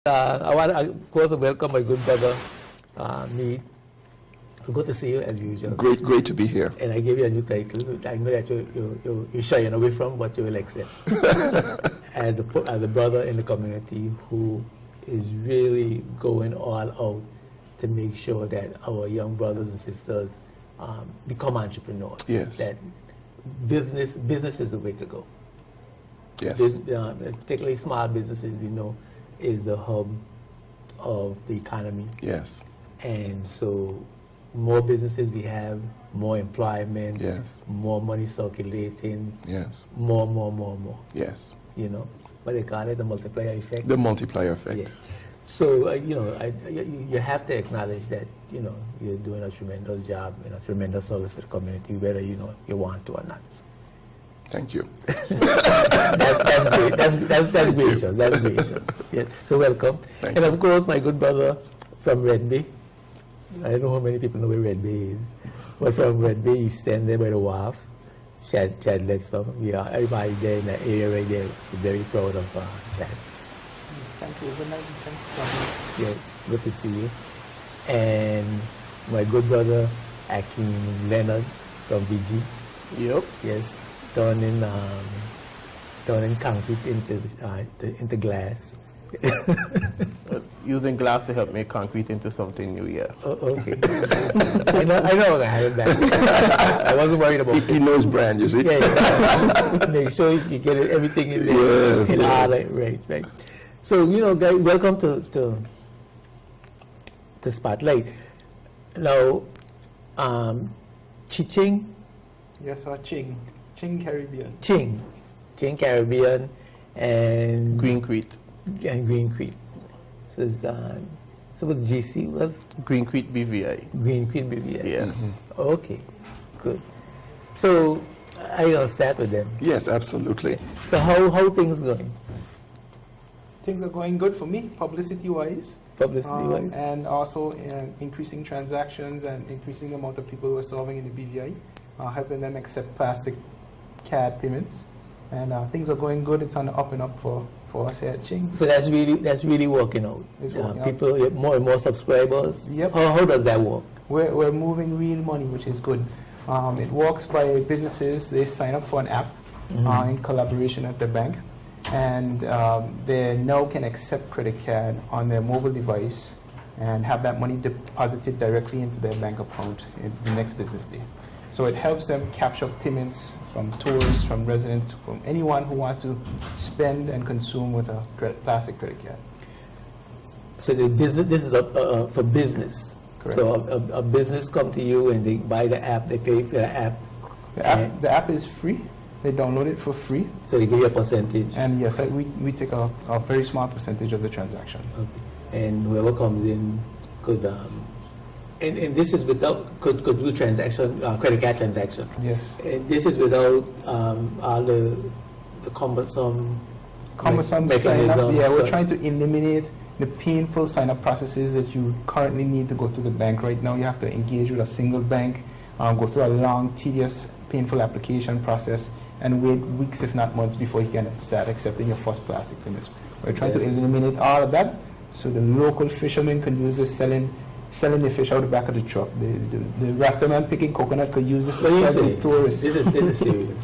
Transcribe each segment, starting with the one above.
I want to, of course, welcome my good brother, Mead. Good to see you as usual. Great to be here. And I gave you a new title. I know that you're shying away from, but you will accept. as a brother in the community who is really going all out to make sure that our young brothers and sisters become entrepreneurs. Yes. That business is the way to go. Yes. Particularly small businesses, we know, is the hub of the economy. Yes. And so more businesses we have, more employment, yes, more money circulating, yes, more. Yes. You know, what they call it, the multiplier effect. The multiplier effect. Yeah. So, you have to acknowledge that, you're doing a tremendous job and a tremendous service to the community, whether, you want to or not. Thank you. That's great. That's gracious. That's gracious. Yeah. So welcome. Thank and you. Of course, my good brother from Red Bay. I don't know how many people know where Red Bay is, but from Red Bay, he's standing there by the wharf. Chad Letson. Yeah, everybody there in the area right there is very proud of Chad. Thank you. Good night. Thank you. Yes, good to see you. And my good brother Akeem Leonard from BG. Yep. Yes, turning concrete into glass. Using glass to help make concrete into something new, yeah. Oh, okay. I know I have it back. I wasn't worried about it. He knows brand, you see? Yeah. Make sure you get everything in there. Yes, in yes. order. Right. So, guys, welcome to Spotlight. Now, Ching. Yes, Ching Caribbean. Ching Caribbean and Green Crete. And Green Crete. So what's GC was? Green Crete BVI. Green Crete BVI. Yeah. Mm-hmm. Okay, good. So I'll start with them. Yes, absolutely. So how things going? Things are going good for me, publicity-wise. Publicity-wise? And also increasing transactions and increasing the amount of people who are solving in the BVI, helping them accept plastic CAD payments. And things are going good. It's on the up and up for us here at Ching. So that's really working out. It's working people get more and more subscribers. Yep. How does that work? We're moving real money, which is good. It works by businesses. They sign up for an app in collaboration at the bank, and they now can accept credit card on their mobile device and have that money deposited directly into their bank account in the next business day. So it helps them capture payments from tourists, from residents, from anyone who wants to spend and consume with a plastic credit card. So this is for business. Correct. So a business come to you and they buy the app, they pay for the app. The app is free. They download it for free. So they give you a percentage. And yes, we take a very small percentage of the transaction. Okay. And whoever comes in could, and this is without, could do transaction, credit card transactions. Yes. And this is without all the cumbersome Sign up. mechanism. Yeah, we're So- trying to eliminate the painful sign-up processes that you currently need to go to the bank. Right now, you have to engage with a single bank, go through a long, tedious, painful application process, and wait weeks, if not months, before you can start accepting your first plastic payments. We're trying to eliminate all of that, so the local fishermen can use this selling the fish out the back of the truck. The restaurant picking coconut could use this to sell to tourists. This is serious.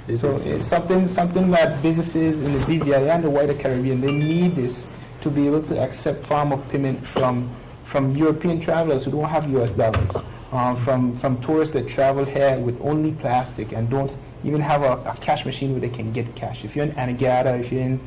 It's something that businesses in the BVI and the wider Caribbean, they need this to be able to accept form of payment from European travelers who don't have US dollars, from tourists that travel here with only plastic and don't even have a cash machine where they can get cash. If you're in Anegada, if you're in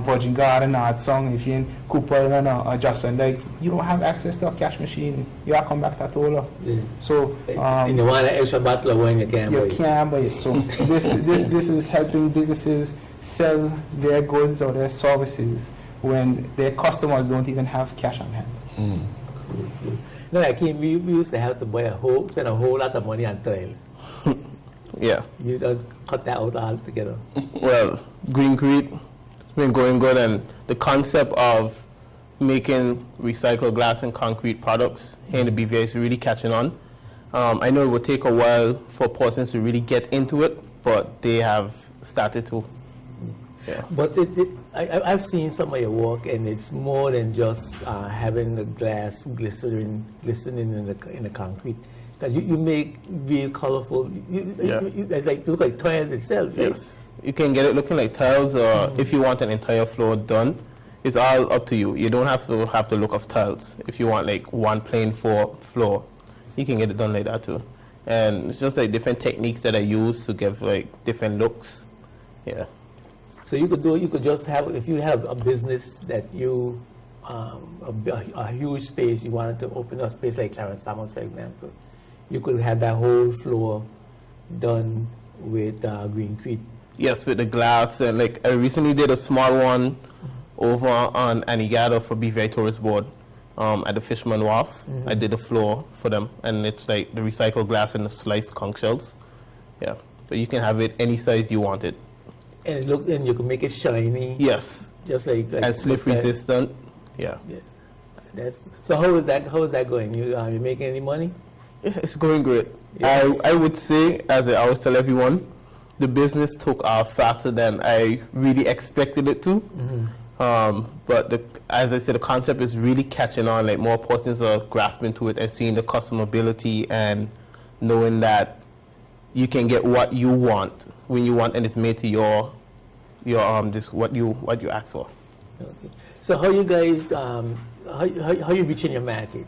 Virgin Garden or Song, if you're in Cooper Island or Jocelyn, like, you don't have access to a cash machine, you have to come back to Atola. Yeah. So and you want an extra bottle of wine, you can't buy you it. can't buy it. So this is helping businesses sell their goods or their services when their customers don't even have cash on hand. Cool. No, like we used to have to spend a whole lot of money on tiles. Yeah. You don't cut that out altogether. Well, Green Crete has been going good, and the concept of making recycled glass and concrete products here in the BVI is really catching on. I know it will take a while for persons to really get into it, but they have started to. Yeah. But I've seen some of your work, and it's more than just having the glass glistening in the concrete. Because you make real colorful. It's like, it looks like tiles itself, right? Yes. You can get it looking like tiles, or if you want an entire floor done, it's all up to you. You don't have the look of tiles. If you want like one plain floor, you can get it done like that too. And it's just like different techniques that I use to give like different looks. Yeah. So you could just have, if you have a business that you, a huge space, you wanted to open a space like Clarence Thomas, for example, you could have that whole floor done with greencrete. Yes, with the glass. And like I recently did a small one over on Anigada for BVI Tourist Board at the Fisherman Wharf. I did the floor for them, and it's like the recycled glass and the sliced conch shells. Yeah, but you can have it any size you want it. And you can make it shiny. Yes. Just like and slip resistant. Yeah. So how is that going? You making any money? Yeah, it's going great. Yeah. I would say, as I always tell everyone, the business took off faster than I really expected it to. But as I said, the concept is really catching on. Like more persons are grasping to it and seeing the customability and knowing that you can get what you want when you want, and it's made to your what you ask for. Okay. So how you guys how you reaching your market?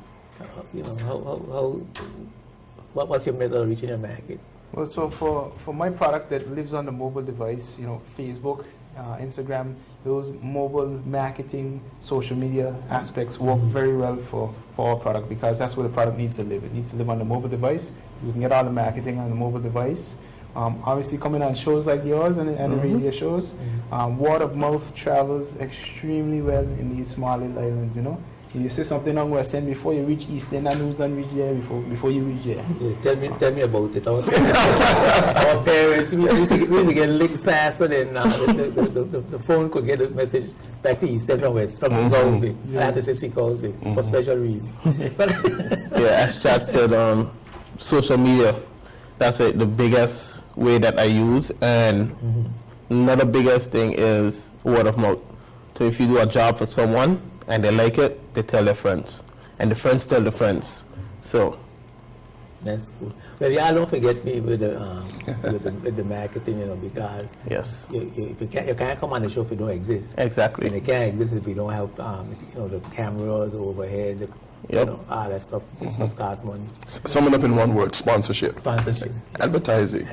What's your method of reaching your market? Well, so for my product that lives on the mobile device, Facebook, Instagram, those mobile marketing, social media aspects work very well for our product, because that's where the product needs to live. It needs to live on the mobile device. You can get all the marketing on the mobile device. Obviously, coming on shows like yours and the radio shows, word of mouth travels extremely well in these small little islands. You say something on West End before you reach East End, and who's done reach there before you reach there. Yeah, tell me about it. Our parents, we used to get links faster than the phone could get a message back to East End from Sikorsby. I had to say Sikorsby for special reason. As Chad said, social media, that's the biggest way that I use, and another biggest thing is word of mouth. So if you do a job for someone and they like it, they tell their friends, and the friends tell the friends. So that's cool. Well, don't forget me with the marketing, because yes, you can't come on the show if you don't exist. Exactly. And it can't exist if we don't have the cameras overhead. All that stuff. This stuff costs money. Sum it up in one word: sponsorship. Advertising.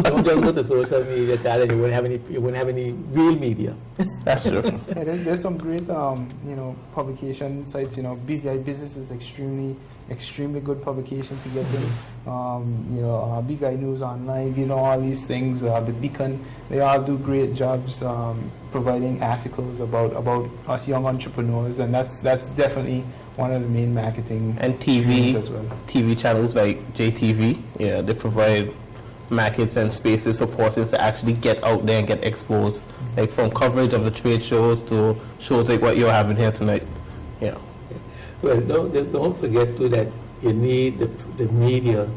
Don't just go to social media, and you wouldn't have any real media. That's true. There's some great publication sites. BVI Business is extremely good publication to get in. BVI News Online, all these things. The Beacon, they all do great jobs providing articles about us young entrepreneurs, and that's definitely one of the main marketing and TV as well. TV channels like JTV, they provide markets and spaces for persons to actually get out there and get exposed, like from coverage of the trade shows to shows like what you're having here tonight. Yeah. Well, don't forget too that you need the media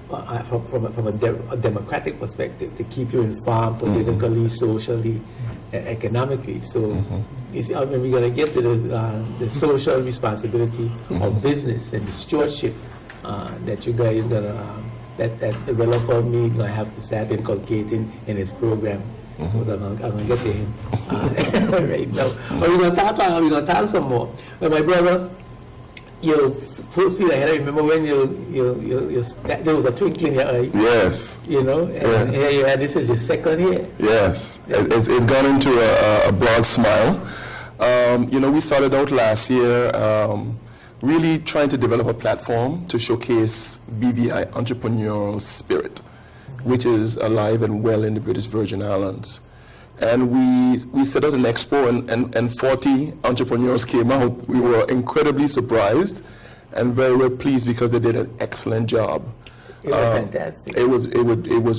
from a democratic perspective to keep you informed politically, socially, economically. So you see, we're going to get to the social responsibility of business and the stewardship that you guys that developer me going to have to start inculcating in his program. So I'm going to get to him right now. We're going to talk some more. But my brother, full speed ahead. I remember when there was a twinkle in your eye. Yes. And here you are. This is your second year. Yes. It's gone into a broad smile. We started out last year really trying to develop a platform to showcase BVI entrepreneurial spirit, which is alive and well in the British Virgin Islands. And we set out an expo, and 40 entrepreneurs came out. We were incredibly surprised and very, very pleased because they did an excellent job. It was fantastic. It was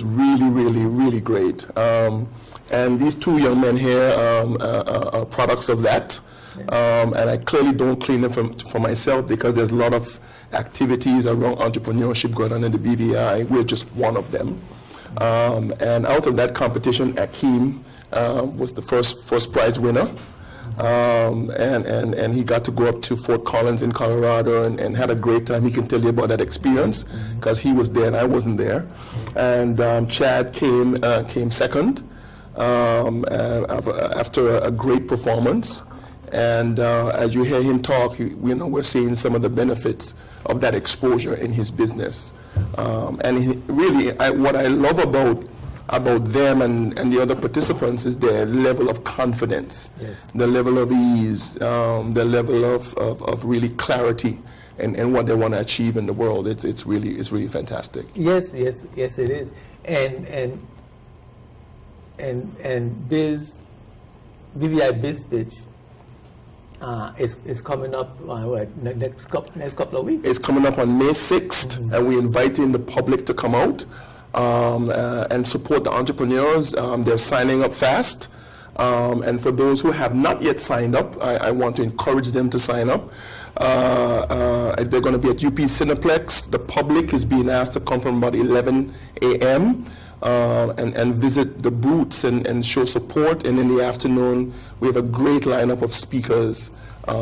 really, really, really great. And these two young men here are products of that. And I clearly don't claim them for myself, because there's a lot of activities around entrepreneurship going on in the BVI. We're just one of them. And out of that competition, Akeem was the first prize winner. And he got to go up to Fort Collins in Colorado and had a great time. He can tell you about that experience because he was there and I wasn't there. And Chad came second after a great performance. And as you hear him talk, we're seeing some of the benefits of that exposure in his business. And what I love about them and the other participants is their level of confidence, Yes. the level of ease, the level of really clarity and what they want to achieve in the world. It's really fantastic. Yes, it is. And BVI BizPitch is coming up next couple of weeks. It's coming up on May 6th, and we're inviting the public to come out and support the entrepreneurs. They're signing up fast. And for those who have not yet signed up, I want to encourage them to sign up. They're going to be at UP Cineplex. The public is being asked to come from about 11 a.m. And visit the booths and show support. And in the afternoon, we have a great lineup of speakers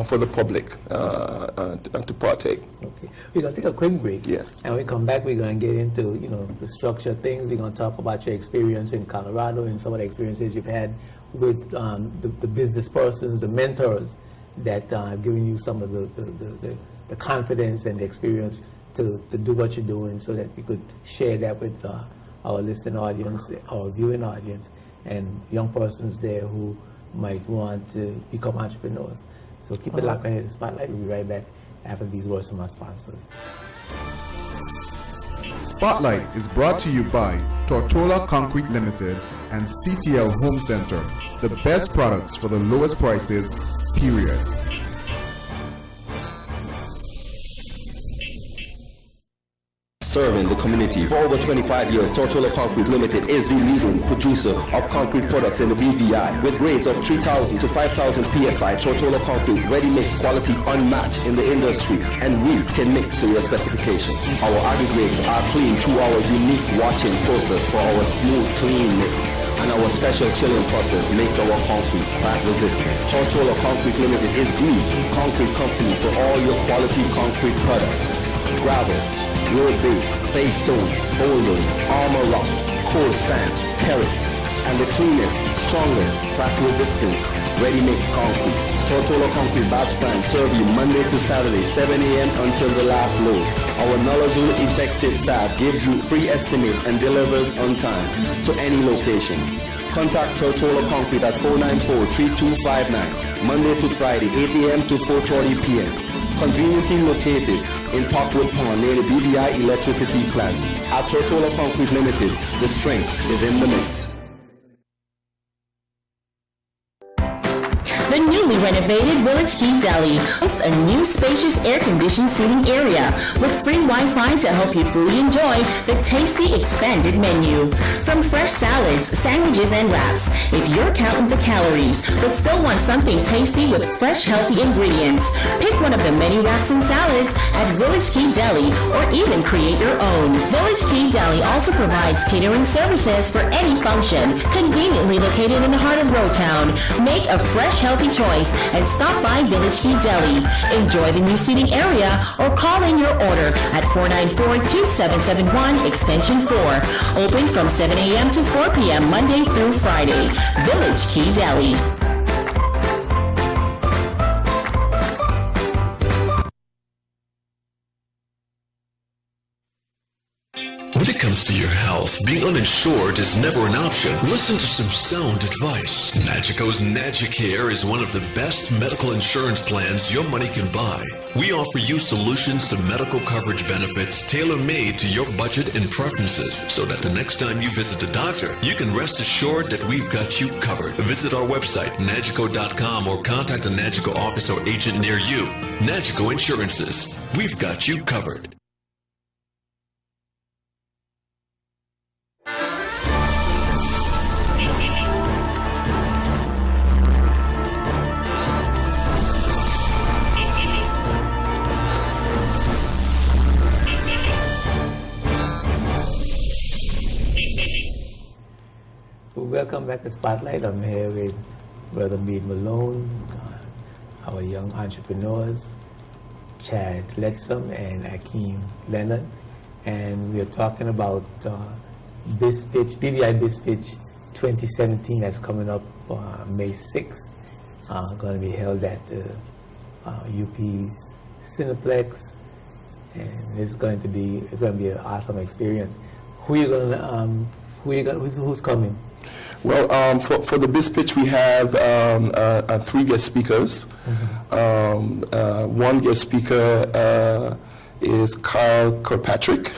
for the public to partake. Okay, we're going to take a quick break. Yes. And when we come back, we're going to get into the structure things. We're going to talk about your experience in Colorado and some of the experiences you've had with the business persons, the mentors that have given you some of the confidence and the experience to do what you're doing, so that we could share that with our listening audience, our viewing audience, and young persons there who might want to become entrepreneurs. So keep it locked right here to Spotlight. We'll be right back after these words from our sponsors. Spotlight is brought to you by Tortola Concrete Limited and CTL Home Center, the best products for the lowest prices, period. Serving the community for over 25 years, Tortola Concrete Limited is the leading producer of concrete products in the BVI. With grades of 3,000 to 5,000 PSI, Tortola Concrete ready-mix quality unmatched in the industry, and we can mix to your specifications. Our aggregates are cleaned through our unique washing process for our smooth, clean mix. And our special chilling process makes our concrete crack resistant. Tortola Concrete Limited is the concrete company for all your quality concrete products. Gravel, road base, face stone, boulders, armor rock, coarse sand, kerris, and the cleanest, strongest, crack-resistant, ready-mix concrete. Tortola Concrete Batch Plan serve you Monday to Saturday, 7 a.m. until the last load. Our knowledgeable, effective staff gives you free estimate and delivers on time to any location. Contact Tortola Concrete at 494-3259, Monday to Friday, 8 a.m. to 4:30 p.m. Conveniently located in Parkwood Pond near the BVI electricity plant. At Tortola Concrete Limited, the strength is in the mix. The newly renovated Village Key Deli hosts a new spacious air-conditioned seating area with free Wi-Fi to help you fully enjoy the tasty expanded menu. From fresh salads, sandwiches, and wraps, if you're counting the calories but still want something tasty with fresh, healthy ingredients, pick one of the many wraps and salads at Village Key Deli or even create your own. Village Key Deli also provides catering services for any function, conveniently located in the heart of Road Town. Make a fresh, healthy choice and stop by Village Key Deli. Enjoy the new seating area or call in your order at 494-2771 extension 4. Open from 7 a.m. to 4 p.m. Monday through Friday. Village Key Deli. When it comes to your health, being uninsured is never an option. Listen to some sound advice. Nagico's Nagicare is one of the best medical insurance plans your money can buy. We offer you solutions to medical coverage benefits tailor-made to your budget and preferences, so that the next time you visit a doctor, you can rest assured that we've got you covered. Visit our website, nagico.com, or contact a Nagico office or agent near you. Nagico Insurances. We've got you covered. welcome back to Spotlight. I'm here with Brother Meade Malone, our young entrepreneurs, Chad Letzum and Akeem Leonard. And we're talking about BizPitch, BVI BizPitch 2017 that's coming up May 6th. Going to be held at the UP's Cineplex, and it's going to be an awesome experience. Who's coming? Well, for the BizPitch, we have 3 guest speakers. One guest speaker is Kyle Kirkpatrick.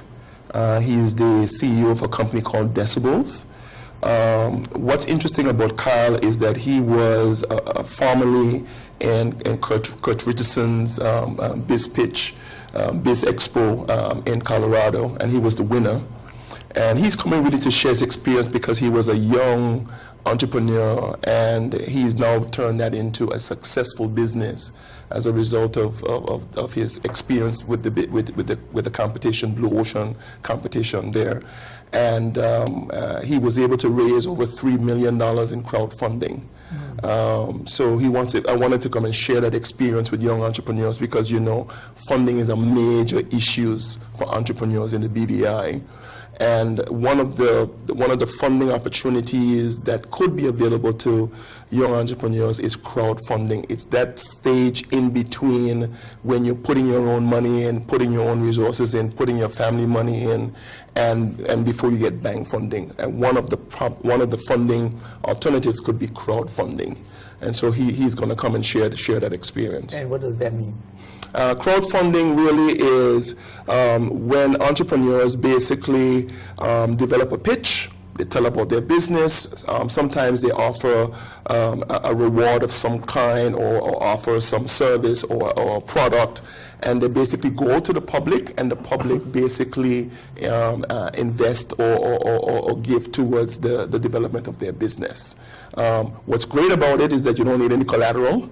He is the CEO of a company called Decibels. What's interesting about Kyle is that he was formerly in Kurt Richardson's BizPitch, Biz Expo in Colorado, and he was the winner. And he's coming really to share his experience because he was a young entrepreneur, and he's now turned that into a successful business as a result of his experience with the competition, Blue Ocean competition there. And he was able to raise over $3 million in crowdfunding. So I wanted to come and share that experience with young entrepreneurs because, funding is a major issue for entrepreneurs in the BVI. And one of the funding opportunities that could be available to young entrepreneurs is crowdfunding. It's that stage in between when you're putting your own money in, putting your own resources in, putting your family money in, and before you get bank funding. And one of the funding alternatives could be crowdfunding. And so he's going to come and share that experience. And what does that mean? Crowdfunding really is when entrepreneurs basically develop a pitch. They tell about their business. Sometimes they offer a reward of some kind or offer some service or product, and they basically go to the public, and the public basically invest or give towards the development of their business. What's great about it is that you don't need any collateral.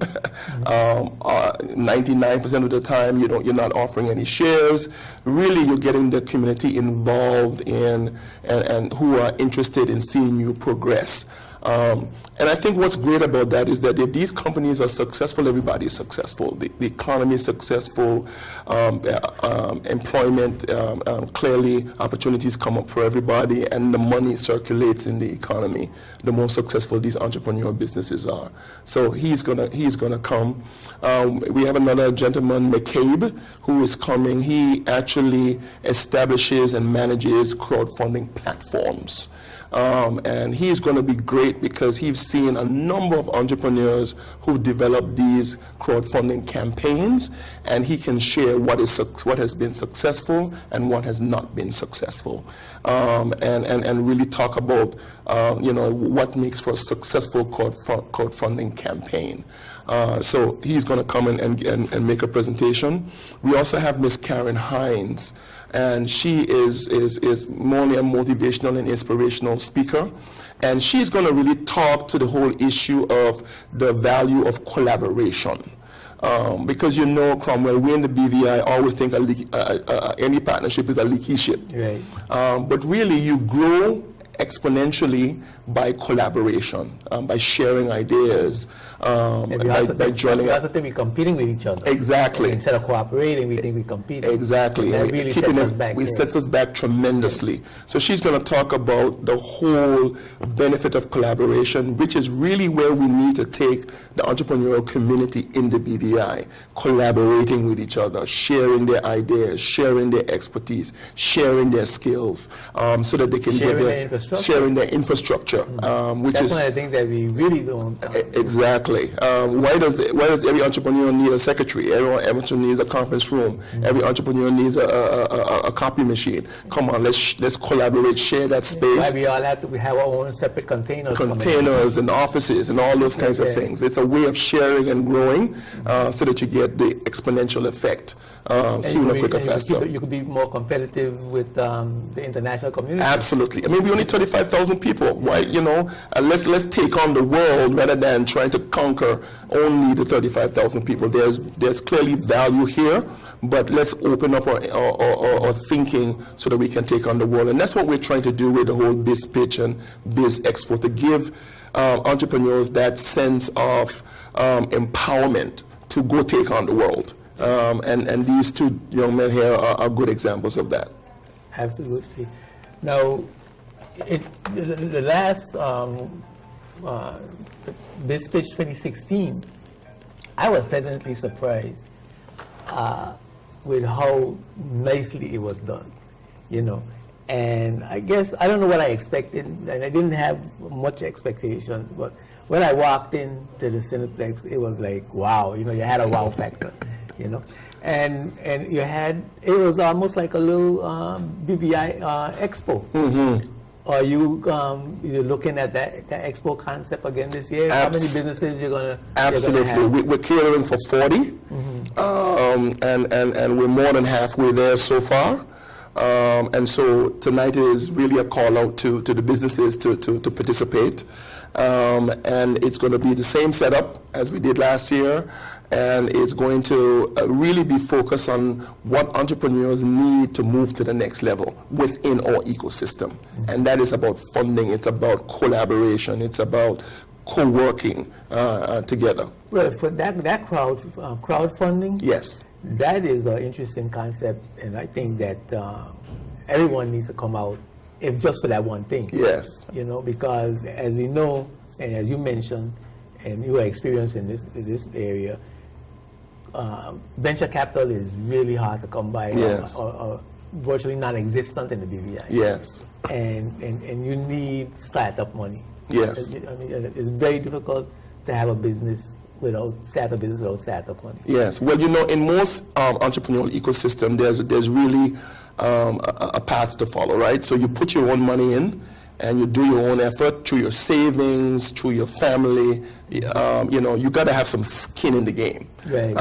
99% of the time, you're not offering any shares. Really, you're getting the community involved in and who are interested in seeing you progress. And I think what's great about that is that if these companies are successful, everybody is successful. The economy is successful, employment, clearly opportunities come up for everybody, and the money circulates in the economy, the more successful these entrepreneurial businesses are. So he's gonna come. We have another gentleman, McCabe, who is coming. He actually establishes and manages crowdfunding platforms. And he's going to be great because he's seen a number of entrepreneurs who've developed these crowdfunding campaigns, and he can share what has been successful and what has not been successful, and really talk about what makes for a successful crowdfunding campaign. So he's going to come and make a presentation. We also have Miss Karen Hines, and she is more a motivational and inspirational speaker, and she's going to really talk to the whole issue of the value of collaboration. Because Cromwell, we in the BVI always think any partnership is a leaky ship. Right. But really, you grow exponentially by collaboration, by sharing ideas, by joining. We also think we're competing with each other. Exactly. And instead of cooperating, we think we're competing. Exactly. And that really sets us back. It sets us back tremendously. Yes. So she's going to talk about the whole benefit of collaboration, which is really where we need to take the entrepreneurial community in the BVI, collaborating with each other, sharing their ideas, sharing their expertise, sharing their skills, so that they can sharing their infrastructure, which That's is one of the things that we really don't. Exactly. Why does every entrepreneur need a secretary? Every entrepreneur needs a conference room. Every entrepreneur needs a copy machine. Come on, let's collaborate, share that space. Why we all have our own separate containers and offices and all those kinds of things. It's a way of sharing and growing, so that you get the exponential effect sooner, quicker, faster. You could be more competitive with the international community. Absolutely. I mean, we only 35,000 people. Why, let's take on the world rather than trying to conquer only the 35,000 people. There's clearly value here, but let's open up our thinking so that we can take on the world. And that's what we're trying to do with the whole BizPitch and Biz Expo, to give entrepreneurs that sense of empowerment to go take on the world. And these two young men here are good examples of that. Absolutely. Now, the last BizPitch 2016, I was pleasantly surprised with how nicely it was done, And I guess, I don't know what I expected, and I didn't have much expectations, but when I walked into the Cineplex, it was like, wow, you had a wow factor, And you had, it was almost like a little BVI Expo. Mm-hmm. Are you're looking at that Expo concept again this year? How many businesses you're gonna Absolutely. We're catering for 40, and we're more than halfway there so far. And so tonight is really a call out to the businesses to participate. And it's going to be the same setup as we did last year. And it's going to really be focused on what entrepreneurs need to move to the next level within our ecosystem. Mm-hmm. And that is about funding, it's about collaboration, it's about co-working together. Well, for that crowdfunding, yes, that is an interesting concept, and I think that everyone needs to come out, if just for that one thing. Yes. Because as we know, and as you mentioned, and you are experiencing this area, venture capital is really hard to come by, yes, or virtually non-existent in the BVI. Yes. And you need startup money. Yes. It's very difficult to have a business without startup money. Yes. Well, in most entrepreneurial ecosystem, there's really a path to follow, right? So you put your own money in, and you do your own effort through your savings, through your family. You got to have some skin in the game. Right.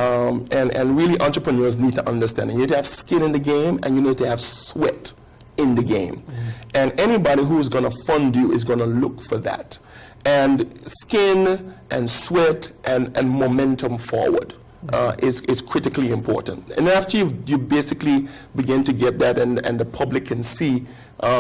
And really, entrepreneurs need to understand. You need to have skin in the game, and you need to have sweat in the game. Mm-hmm. And anybody who's going to fund you is going to look for that. And skin and sweat and momentum forward is critically important. And after you basically begin to get that, and the public can see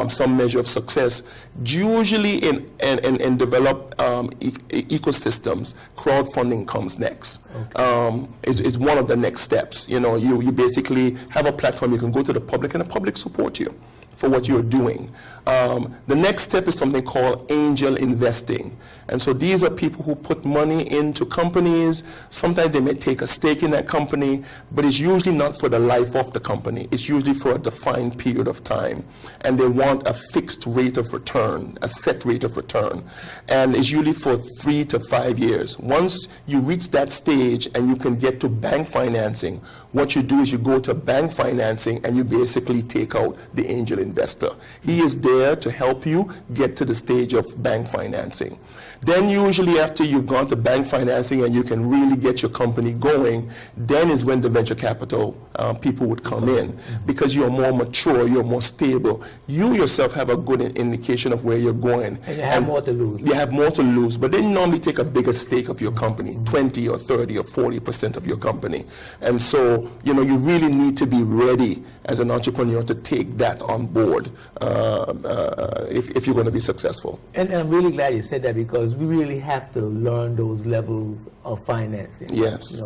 some measure of success, usually in developed ecosystems, crowdfunding comes next. Okay. Is one of the next steps. You basically have a platform, you can go to the public, and the public support you for what you're doing. The next step is something called angel investing. And so these are people who put money into companies. Sometimes they may take a stake in that company, but it's usually not for the life of the company. It's usually for a defined period of time. And they want a fixed rate of return, a set rate of return. And it's usually for 3 to 5 years. Once you reach that stage and you can get to bank financing, what you do is you go to bank financing and you basically take out the angel investor. He is there to help you get to the stage of bank financing. Then usually after you've gone to bank financing and you can really get your company going, then is when the venture capital people would come in, because you're more mature, you're more stable. You yourself have a good indication of where you're going. And you have more to lose. You have more to lose, but they normally take a bigger stake of your company, 20 or 30 or 40% of your company. And so, you really need to be ready as an entrepreneur to take that on board if you're going to be successing. And I'm really glad you said that, because we really have to learn those levels of financing. Yes.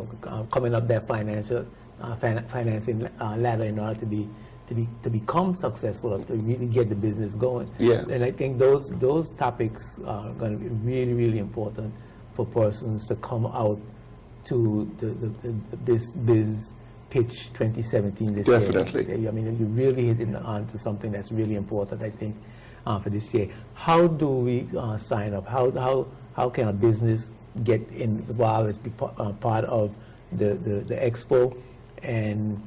Coming up that financing ladder in order to become successful, to really get the business going. Yes. And I think those topics are going to be really, really important for persons to come out to this BizPitch 2017 this Definitely. year. I mean, you really hit on to something that's really important, I think, for this year. How do we sign up? How can a business get involved as part of the expo, and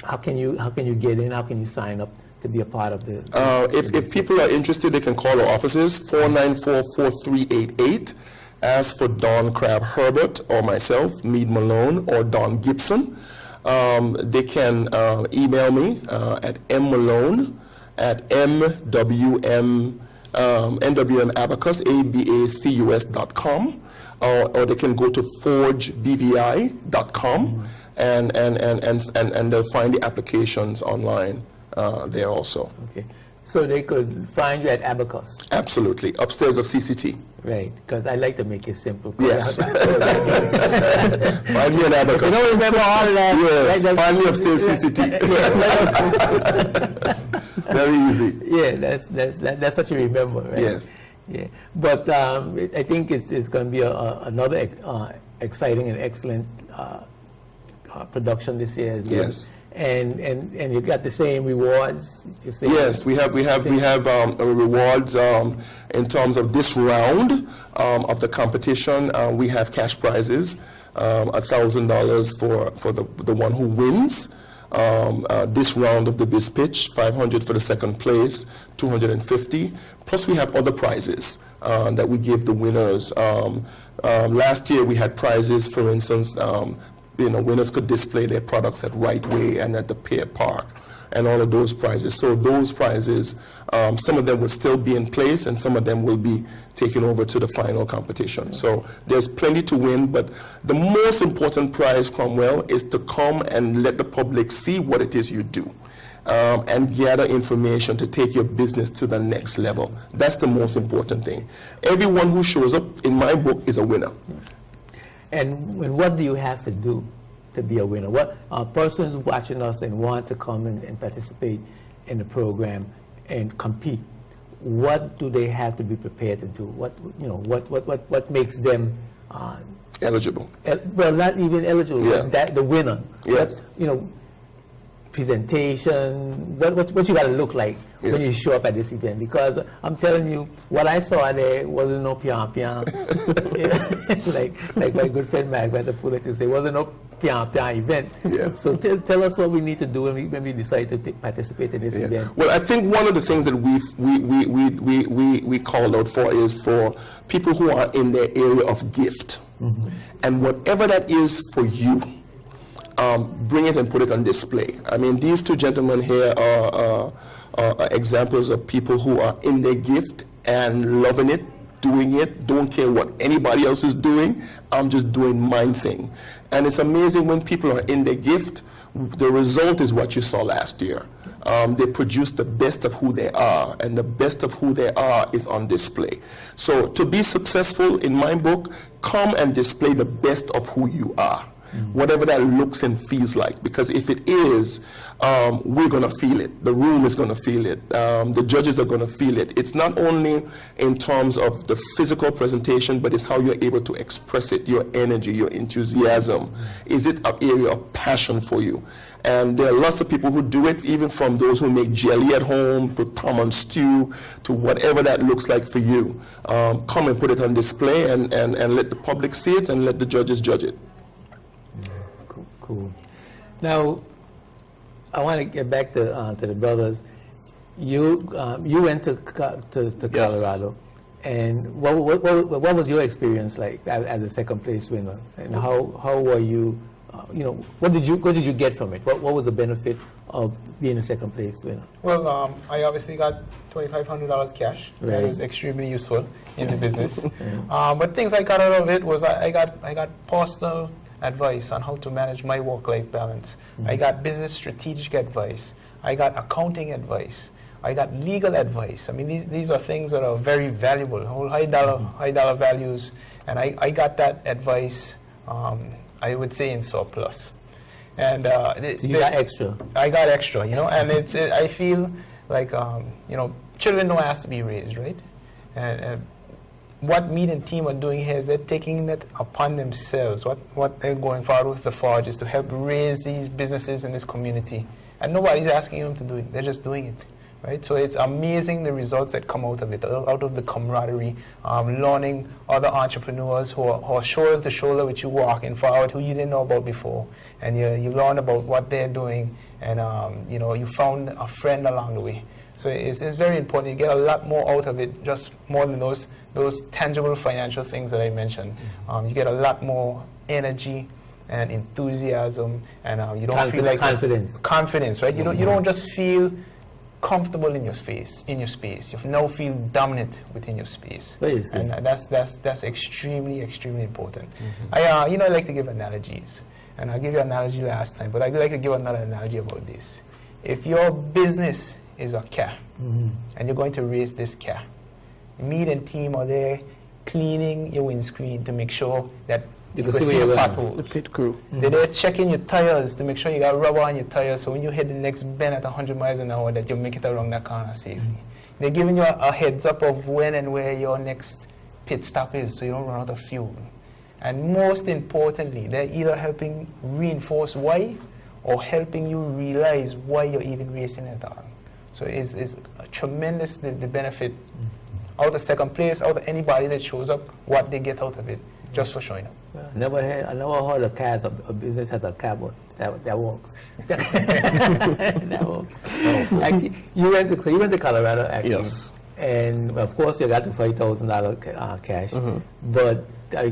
how can you get in? How can you sign up to be a part of the? If people are interested, they can call our offices 494-4388. Ask for Don Crab Herbert or myself, Meade Malone, or Don Gibson. They can email me at mmalone@mwm NWM Abacus, ABACUS.com, or they can go to forgebvi.com, and they'll find the applications online there also. Okay. So they could find you at Abacus. Absolutely. Upstairs of CCT. Right, because I like to make it simple. Yes. Find me at Abacus. You don't remember all of that. Yes, right? find me upstairs CCT. Very easy. Yeah, that's what you remember, right? Yes. Yeah, but I think it's going to be another exciting and excellent production this year as well. Yes. And you got the same rewards. Yes, we have rewards in terms of this round of the competition. We have cash prizes, $1,000 for the one who wins. This round of the BizPitch, $500 for the second place, $250. Plus, we have other prizes that we give the winners. Last year, we had prizes, for instance. Winners could display their products at Right Way and at the Pier Park, and all of those prizes. So those prizes, some of them will still be in place, and some of them will be taken over to the final competition. So there's plenty to win, but the most important prize, Cromwell, is to come and let the public see what it is you do. And gather information to take your business to the next level. That's the most important thing. Everyone who shows up in my book is a winner. And what do you have to do to be a winner? What persons watching us and want to come and participate in the program and compete? What do they have to be prepared to do? What makes them eligible? Well, not even eligible. Yeah. The winner. Yes. Presentation. What you got to look like when you show up at this event? Because I'm telling you, what I saw there wasn't no pian. like my good friend Mag at the Pulitzer say, wasn't no pian event. Yeah. So tell us what we need to do when we decide to participate in this event. Well, I think one of the things that we called out for is for people who are in their area of gift, and whatever that is for you. Bring it and put it on display. I mean, these two gentlemen here are examples of people who are in their gift and loving it, doing it, don't care what anybody else is doing. I'm just doing my thing. And it's amazing when people are in their gift, the result is what you saw last year. They produce the best of who they are, and the best of who they are is on display. So to be successful in my book, come and display the best of who you are. Whatever that looks and feels like, because if it is, we're going to feel it. The room is going to feel it. The judges are going to feel it. It's not only in terms of the physical presentation, but it's how you're able to express it, your energy, your enthusiasm. Is it an area of passion for you? And there are lots of people who do it, even from those who make jelly at home, to tom and stew, to whatever that looks like for you. Come and put it on display and let the public see it and let the judges judge it. Cool. Now, I want to get back to the brothers. You went to Colorado, and what was your experience like as a second place winner? And how were you? What did you get from it? What was the benefit of being a second place winner? Well, I obviously got $2,500 cash. Right. That was extremely useful in the business. But things I got out of it was I got personal advice on how to manage my work-life balance. I got business strategic advice. I got accounting advice. I got legal advice. I mean, these are things that are very valuable, whole high dollar values, and I got that advice, I would say, in surplus. And so you got extra. I got extra, and I feel like, children don't have to be raised, right? And what me and team are doing here is they're taking it upon themselves. What they're going forward with the Forge is to help raise these businesses in this community. And nobody's asking them to do it. They're just doing it, right? So it's amazing the results that come out of it, out of the camaraderie, learning other entrepreneurs who are shoulder to shoulder with you, walking forward, who you didn't know about before. And you learn about what they're doing, and you found a friend along the way. So it's very important. You get a lot more out of it, just more than those tangible financial things that I mentioned. You get a lot more energy and enthusiasm, and you don't feel like confidence, right? You don't just feel comfortable in your space. You now feel dominant within your space, Yes, and that's extremely important. I like to give analogies, and I gave you an analogy last time, but I'd like to give another analogy about this. If your business is a car, and you're going to race this car, me and team are there cleaning your windscreen to make sure that you can see the potholes. The pit crew. They're there checking your tires to make sure you got rubber on your tires, so when you hit the next bend at 100 miles an hour, that you make it around that corner safely. They're giving you a heads up of when and where your next pit stop is, so you don't run out of fuel. And most importantly, they're either helping reinforce why or helping you realize why you're even racing at all. So it's a tremendous the benefit out of second place, out of anybody that shows up, what they get out of it just for showing up. I never heard a business has a car, but that works. That works. Like, you went to Colorado, actually. Yes. And of course you got the $5,000 cash, but I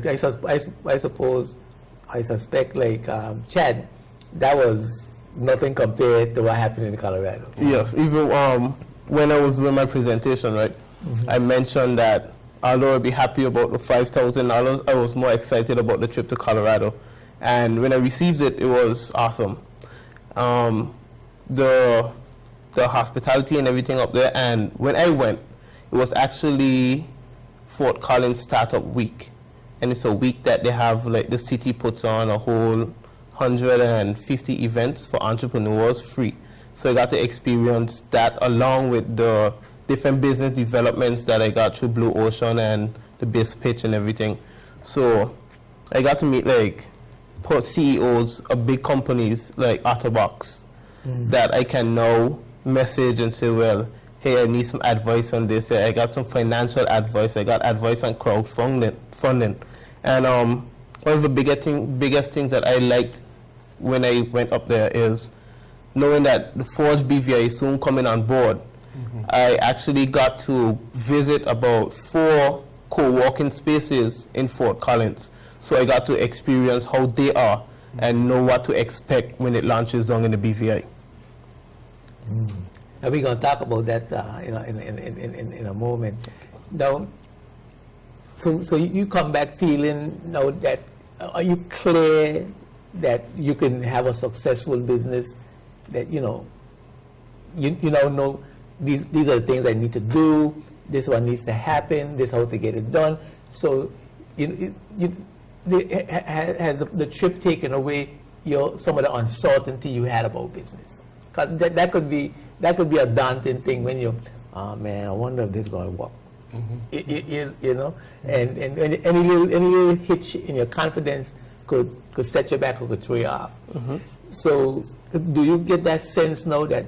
suspect like Chad, that was nothing compared to what happened in Colorado. Yes, even when I was doing my presentation, right, I mentioned that although I'd be happy about the $5,000, I was more excited about the trip to Colorado. And when I received it, it was awesome. The hospitality and everything up there. And when I went, it was actually Fort Collins Startup Week. And it's a week that they have, like, the city puts on a whole 150 events for entrepreneurs free. So I got to experience that along with the different business developments that I got through Blue Ocean and the BizPitch and everything. So I got to meet like CEOs of big companies like Otterbox that I can now message and say, well, hey, I need some advice on this. I got some financial advice. I got advice on crowdfunding. And one of the biggest things that I liked when I went up there is knowing that the Forge BVI is soon coming on board. I actually got to visit about 4 co-working spaces in Fort Collins. So I got to experience how they are and know what to expect when it launches down in the BVI. Now we're going to talk about that in a moment. Now, so you come back feeling now that, are you clear that you can have a successful business, that you know these are the things I need to do, this is what needs to happen, this is how to get it done. So has the trip taken away some of the uncertainty you had about business? Because that could be a daunting thing when you, oh man, I wonder if this is going to work. You know, and any little hitch in your confidence could set you back or could throw you off. So do you get that sense now that,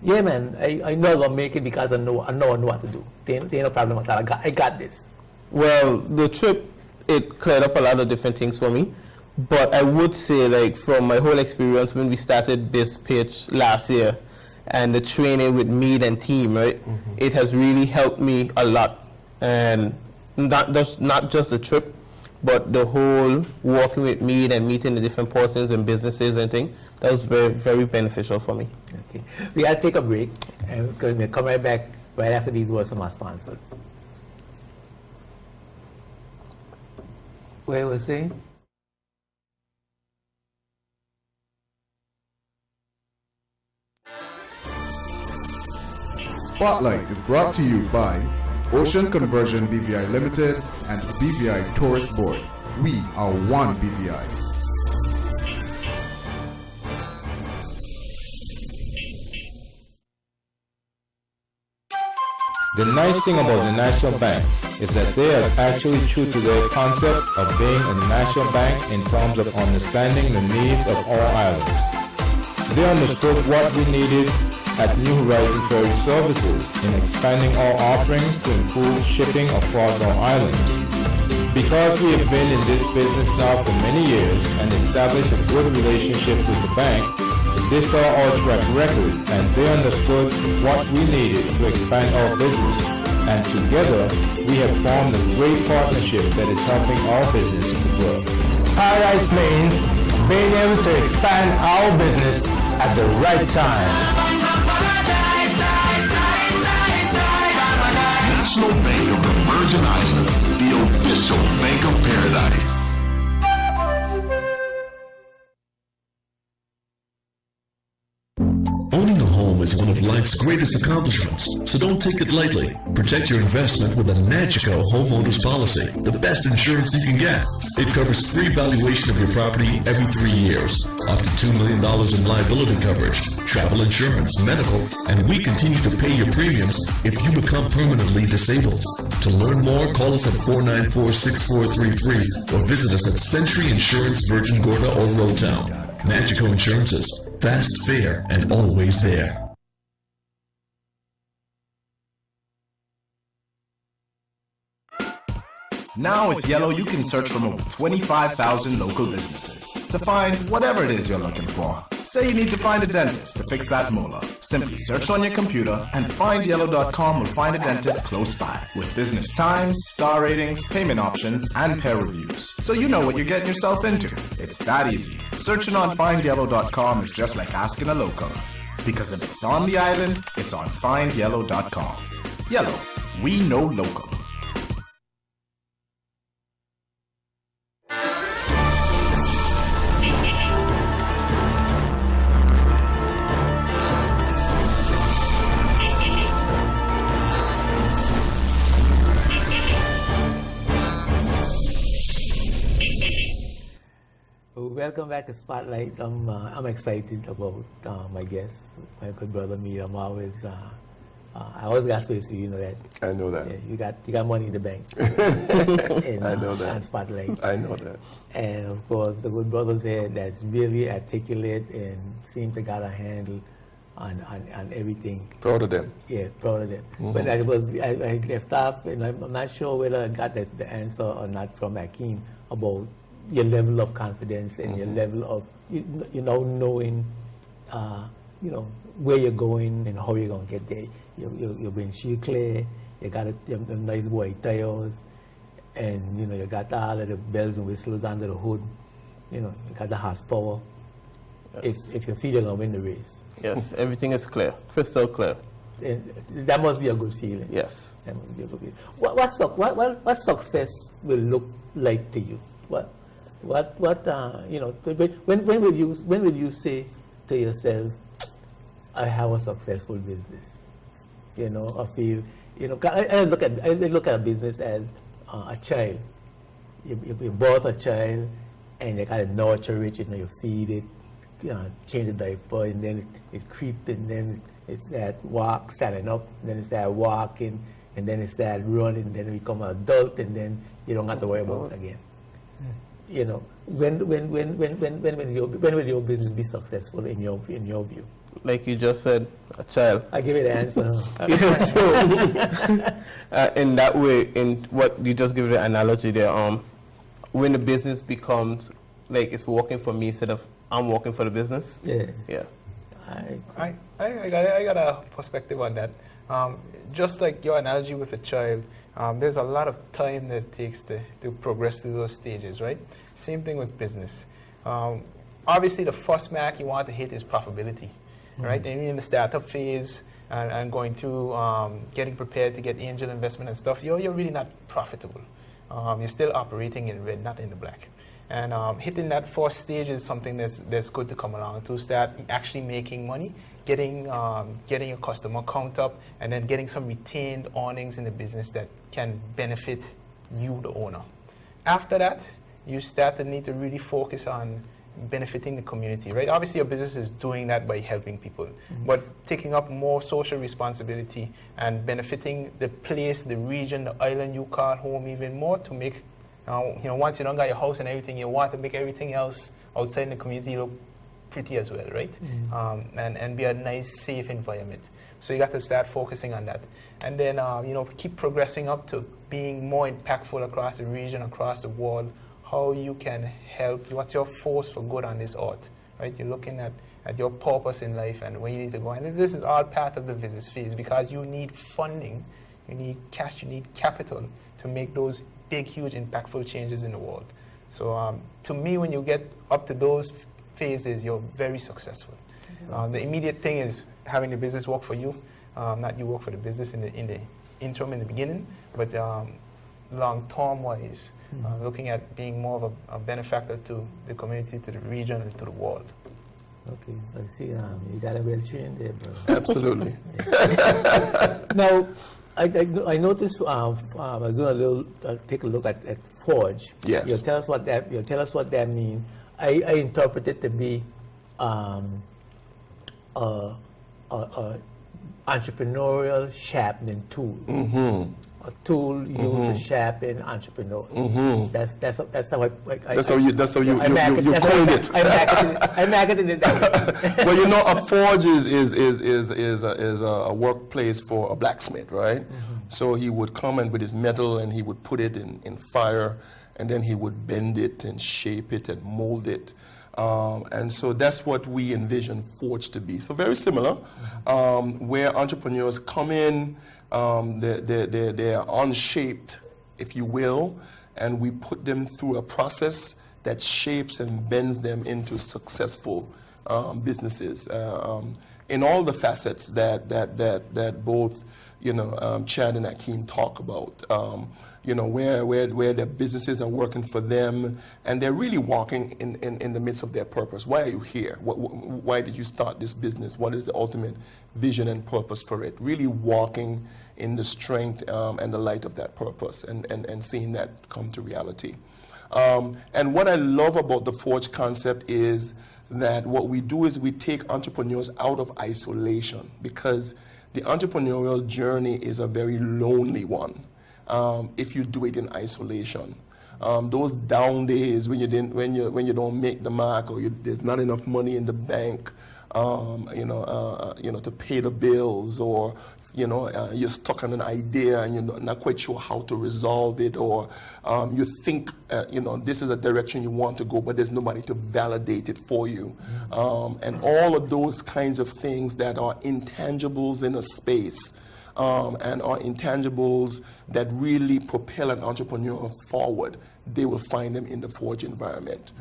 yeah, man, I know I'm gonna make it because I know what to do. There ain't no problem at all. I got this. Well, the trip, it cleared up a lot of different things for me. But I would say, like, from my whole experience when we started BizPitch last year and the training with Mead and team, right, it has really helped me a lot. And not just the trip, but the whole working with Mead and meeting the different persons and businesses and things. That was very, very beneficial for me. Okay. We got to take a break, and we'll come right back right after these words from our sponsors. What you were saying? Spotlight is brought to you by Ocean Conversion BVI Limited and BVI Tourist Board. We are one BVI. The nice thing about the National Bank is that they are actually true to their concept of being a national bank in terms of understanding the needs of all islands. They understood what we needed at New Horizon Ferry Services in expanding our offerings to improve shipping across our islands. Because we have been in this business now for many years and established a good relationship with the bank, they saw our track record and they understood what we needed to expand our business. And together, we have formed a great partnership that is helping our business to grow. Paradise means being able to expand our business at the right time. National Bank of the Virgin Islands, the official Bank of Paradise. Owning a home is one of life's greatest accomplishments, so don't take it lightly. Protect your investment with a Nagico homeowner's policy, the best insurance you can get. It covers free valuation of your property every 3 years, up to $2 million in liability coverage, travel insurance, medical, and we continue to pay your premiums if you become permanently disabled. To learn more, call us at 494-6433 or visit us at Century Insurance, Virgin Gorda or Roadtown. Nagico Insurances, fast, fair, and always there. Now with Yellow, you can search from over 25,000 local businesses to find whatever it is you're looking for. Say you need to find a dentist to fix that molar. Simply search on your computer and findyellow.com will find a dentist close by with business times, star ratings, payment options, and peer reviews. So you know what you're getting yourself into. It's that easy. Searching on findyellow.com is just like asking a local. Because if it's on the island, it's on findyellow.com. Yellow, we know local. Welcome back to Spotlight. I'm excited about my guest, my good brother Mir. I always got space for you, you know that. I know that. Yeah, you got money in the bank. I know that. And Spotlight. I know that. And of course, the good brothers here that's really articulate and seem to got a handle on everything. Proud of them. Yeah, proud of them. Mm-hmm. But I left off, and I'm not sure whether I got the answer or not from Hakeem about your level of confidence and your level of knowing where you're going and how you're going to get there. You've been shield clear, you got the nice white tires, and you got all of the bells and whistles under the hood. You got the horsepower. Yes. If you feel you're going to win the race. Yes, everything is clear, crystal clear. And that must be a good feeling. Yes. That must be a good feeling. What success will look like to you? When will you say to yourself, I have a successful business? I feel, I look at a business as a child. You bought a child and you gotta nurture it, you feed it, change the diaper, and then it creeps, and then it starts standing up, and then it starts walking, and then it starts running, and then it becomes an adult, and then you don't have to worry about it again. When will your business be successful in your view? Like you just said, a child. I give you the answer. So, in that way, in what you just give the analogy there, when the business becomes like it's working for me instead of I'm working for the business. Yeah. Yeah. I got a perspective on that. Just like your analogy with a child, there's a lot of time that it takes to progress through those stages, right? Same thing with business. Obviously, the first mark you want to hit is profitability, right? And in the startup phase and going through getting prepared to get angel investment and stuff, you're really not profitable. You're still operating in red, not in the black. And hitting that first stage is something that's good to come along to start actually making money, getting your customer count up, and then getting some retained earnings in the business that can benefit you, the owner. After that, you start to need to really focus on benefiting the community, right? Obviously, your business is doing that by helping people, but taking up more social responsibility and benefiting the place, the region, the island you call home even more to make. Once you don't got your house and everything, you want to make everything else outside in the community look pretty as well, right? And be a nice, safe environment. So you got to start focusing on that. And then, keep progressing up to being more impactful across the region, across the world, how you can help, what's your force for good on this earth, right? You're looking at your purpose in life and where you need to go. And this is all part of the business phase because you need funding, you need cash, you need capital to make those big, huge, impactful changes in the world. So to me, when you get up to those phases, you're very successful. The immediate thing is having the business work for you, not you work for the business in interim in the beginning, but long-term wise, looking at being more of a benefactor to the community, to the region, and to the world. Okay, I see. You got a well trained there, bro. Absolutely. Now, I noticed. I was doing a little take a look at Forge. Yes. You'll tell us what that means. I interpret it to be a entrepreneurial sharpening tool. Mm-hmm. A tool used to sharpen entrepreneurs. Mm-hmm. That's how I That's how you coined it. I'm marketing it that way. Well, you know, a forge is a workplace for a blacksmith, right? Mm-hmm. So he would come in with his metal and he would put it in fire, and then he would bend it and shape it and mold it. And so that's what we envision Forge to be. So very similar, where entrepreneurs come in, they're unshaped, if you will, and we put them through a process that shapes and bends them into successful businesses in all the facets that both Chad and Akeem talk about. Where their businesses are working for them, and they're really walking in the midst of their purpose. Why are you here? Why did you start this business? What is the ultimate vision and purpose for it? Really walking in the strength and the light of that purpose, and seeing that come to reality. And what I love about the Forge concept is that what we do is we take entrepreneurs out of isolation, because the entrepreneurial journey is a very lonely one. If you do it in isolation, those down days when you don't make the mark, or there's not enough money in the bank, to pay the bills, or you're stuck on an idea and you're not quite sure how to resolve it, or you think this is a direction you want to go, but there's nobody to validate it for you, and all of those kinds of things that are intangibles in a space. And are intangibles that really propel an entrepreneur forward, they will find them in the Forge environment,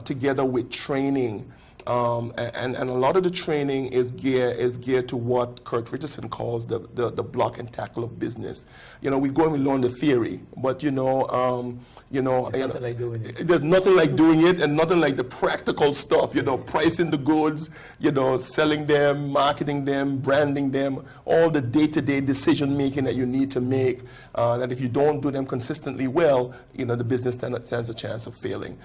together with training. And a lot of the training is geared to what Kurt Richardson calls the block and tackle of business. We go and we learn the theory, but there's nothing like doing it. There's nothing like doing it, and nothing like the practical stuff. Pricing the goods, selling them, marketing them, branding them, all the day-to-day decision making that you need to make. That if you don't do them consistently well, the business stands a chance of failing.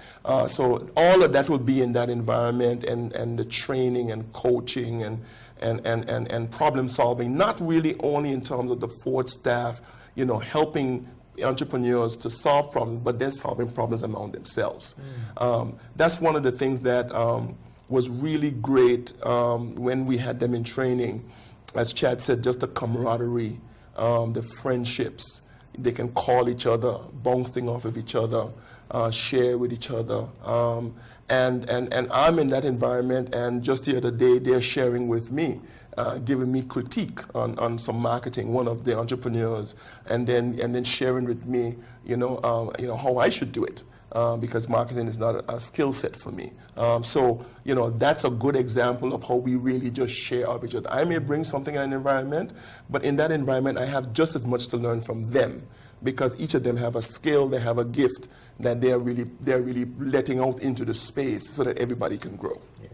So all of that will be in that environment. And the training and coaching and problem solving, not really only in terms of the Forge staff, helping entrepreneurs to solve problems, but they're solving problems among themselves. That's one of the things that was really great when we had them in training. As Chad said, just the camaraderie, the friendships. They can call each other, bounce things off of each other, share with each other. And I'm in that environment, and just the other day they're sharing with me, giving me critique on some marketing, one of the entrepreneurs, and then sharing with me, how I should do it, because marketing is not a skill set for me. So that's a good example of how we really just share of each other. I may bring something in an environment, but in that environment I have just as much to learn from them, because each of them have a skill, they have a gift that they're really letting out into the space so that everybody can grow. Yeah.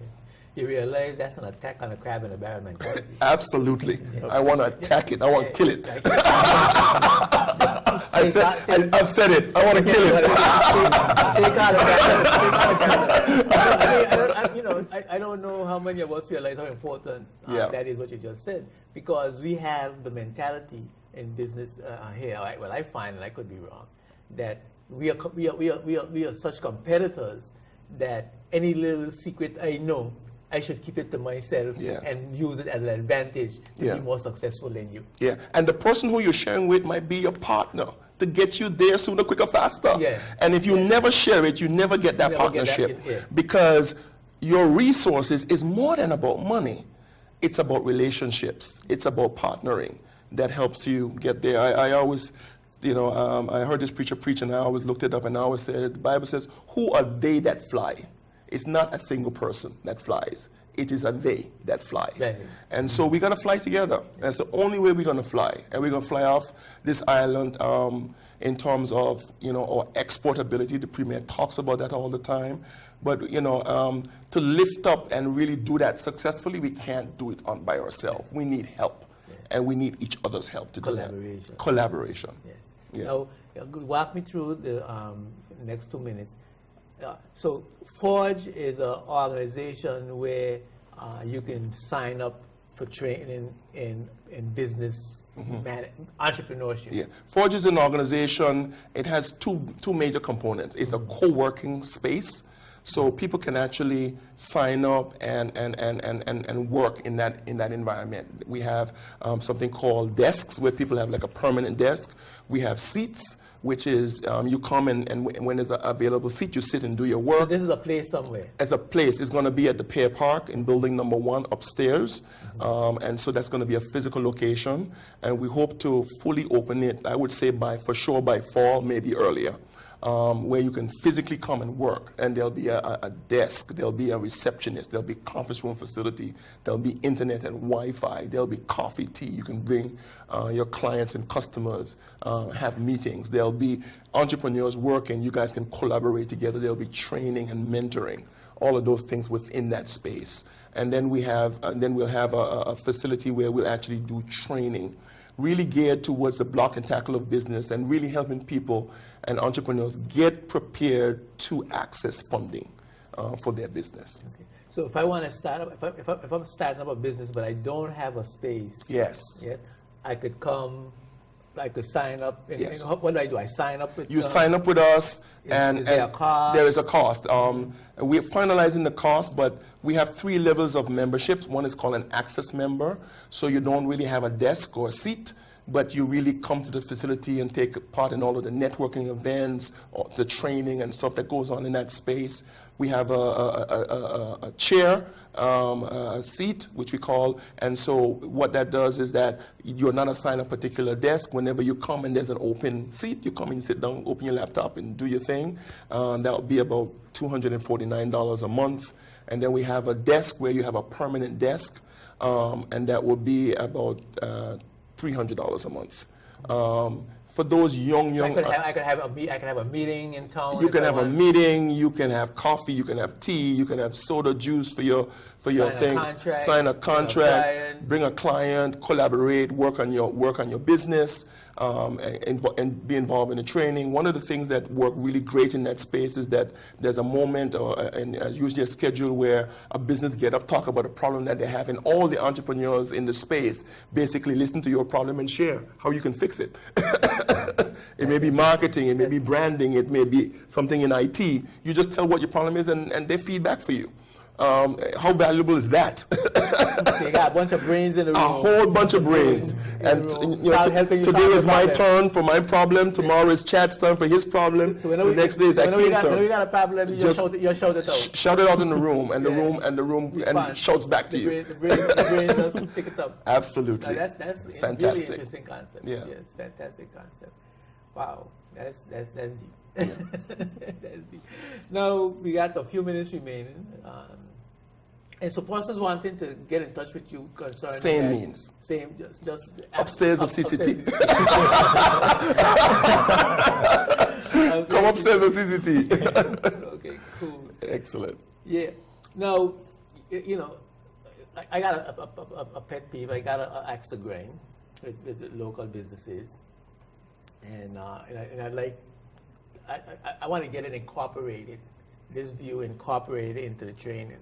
You realize that's an attack on a crab in a barrel mentality. Absolutely. Yeah. I want to attack it. I want to kill it. I've said it. I want to kill it. I don't know how many of us realize how important that is, what you just said, because we have the mentality in business here. Well, I find, and I could be wrong, that we are such competitors that any little secret I know, I should keep it to myself and use it as an advantage to be more successful than you. Yeah, and the person who you're sharing with might be your partner to get you there sooner, quicker, faster. Yeah. And if you never share it, you never get that partnership, because your resources is more than about money. It's about relationships. It's about partnering that helps you get there. I always, I heard this preacher preach, and I always looked it up, and I always said, the Bible says, who are they that fly? It's not a single person that flies. it is a they that fly. Right. And so we got to fly together. That's the only way we're going to fly. And we're going to fly off this island in terms of, our exportability. The Premier talks about that all the time. But, to lift up and really do that successfully, we can't do it by ourselves. We need help. Yeah. And we need each other's help to do that. Collaboration. Yes. Yeah. Now, walk me through the next 2 minutes. So Forge is an organization where you can sign up for training in business entrepreneurship. Yeah, Forge is an organization. It has two major components. It's a co-working space, so people can actually sign up and work in that environment. We have something called desks, where people have like a permanent desk. We have seats, which is you come and when there's an available seat, you sit and do your work. So this is a place somewhere? As a place. It's going to be at the Pear Park in building number 1 upstairs. And so that's going to be a physical location. And we hope to fully open it, I would say for sure by fall, maybe earlier. Where you can physically come and work. And there'll be a desk, there'll be a receptionist, there'll be conference room facility, there'll be internet and Wi-Fi, there'll be coffee, tea. You can bring your clients and customers, have meetings. There'll be entrepreneurs working. You guys can collaborate together. There'll be training and mentoring, all of those things within that space. And then we'll have a facility where we'll actually do training, really geared towards the block and tackle of business and really helping people and entrepreneurs get prepared to access funding for their business. Okay. So if I want to start up, if I'm starting up a business but I don't have a space, yes, I could come, I could sign up. And, yes. What do? I sign up with? You sign up with us, is there a cost? There is a cost. We're finalizing the cost, but we have 3 levels of memberships. One is called an access member, so you don't really have a desk or a seat, but you really come to the facility and take part in all of the networking events, or the training and stuff that goes on in that space. We have a chair, a seat, which we call, and so what that does is that you're not assigned a particular desk. Whenever you come and there's an open seat, you come and sit down, open your laptop and do your thing. That would be about $249 a month. And then we have a desk where you have a permanent desk, and that would be about $300 a month. For those young. I could have a meeting in town. You can have a meeting. You can have coffee. You can have tea. You can have soda juice for your thing. Sign a contract. Bring a client. Collaborate. Work on your business. And be involved in the training. One of the things that work really great in that space is that there's a moment and usually a schedule where a business get up, talk about a problem that they have, and all the entrepreneurs in the space basically listen to your problem and share how you can fix it. It may be marketing, it may be branding, it may be something in IT. You just tell what your problem is and they feedback for you. How valuable is that? So you got a bunch of brains in the room. A whole bunch of brains. And today is my turn for my problem. Tomorrow is Chad's turn for his problem. So the next day is Akeem's turn. When we got a problem, you just shout it out. Shout it out in the room, and the room shouts back to you. The brain does pick it up. Absolutely. That's fantastic. Really interesting concept. Yeah. Yes, fantastic concept. Wow, that's deep. Yeah. That's deep. Now we got a few minutes remaining. And so persons wanting to get in touch with you concerning same means. Same, just upstairs of CCT. Come upstairs of CCT. Okay, cool. Excellent. Yeah. Now, I got a pet peeve. I got to axe the grain with the local businesses, and I want to get it incorporated. This view incorporated into the training.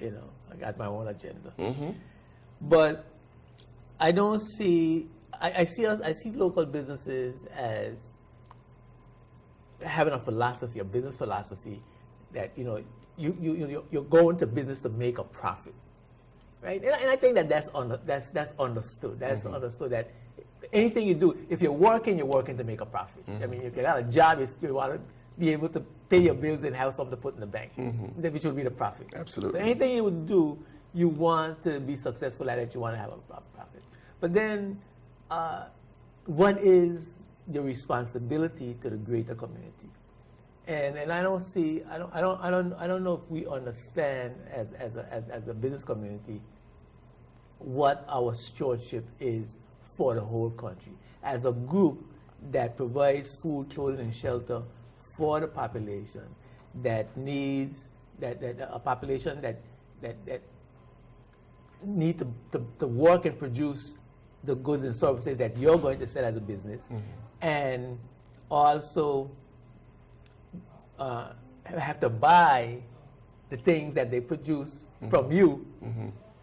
I got my own agenda. Mm-hmm. But I don't see. I see local businesses as having a philosophy, a business philosophy, that you're going to business to make a profit, right? And I think that's understood. That's Mm-hmm. understood that anything you do, if you're working to make a profit. Mm-hmm. I mean, if you got a job, you want to be able to pay your bills and have something to put in the bank. Mm-hmm. That which will be the profit. Absolutely. So anything you would do, you want to be successful at it. You want to have a profit. But then, what is your responsibility to the greater community? And I don't see, I don't know if we understand as a business community what our stewardship is for the whole country. As a group that provides food, clothing, and shelter for the population that needs, a population that need to work and produce the goods and services that you're going to sell as a business, and also have to buy the things that they produce from you.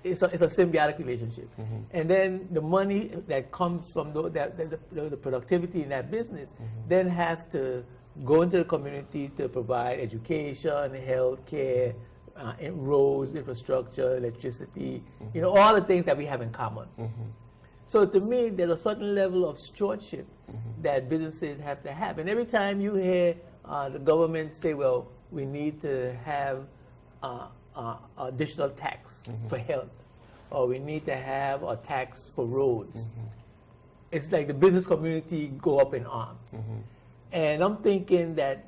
It's a symbiotic relationship. And then the money that comes from the productivity in that business then have to go into the community to provide education, health care, roads, infrastructure, electricity, all the things that we have in common. So to me, there's a certain level of stewardship that businesses have to have. And every time you hear the government say, well, we need to have additional tax for health, or we need to have a tax for roads, it's like the business community go up in arms. And I'm thinking that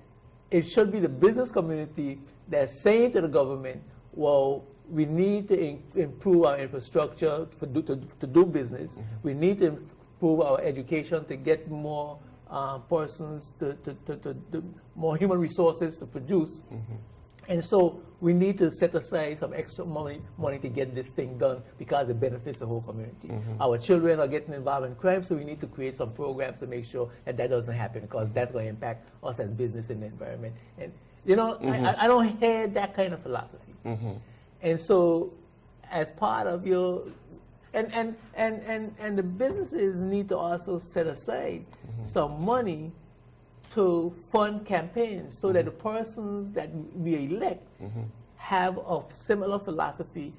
it should be the business community that's saying to the government, well, we need to improve our infrastructure to do business. We need to improve our education to get more persons, to more human resources to produce. And so we need to set aside some extra money to get this thing done because it benefits the whole community. Our children are getting involved in crime, so we need to create some programs to make sure that doesn't happen, because that's going to impact us as business and the environment. And I don't hear that kind of philosophy. And so as part of your and the businesses need to also set aside some money to fund campaigns so that the persons that we elect have a similar philosophy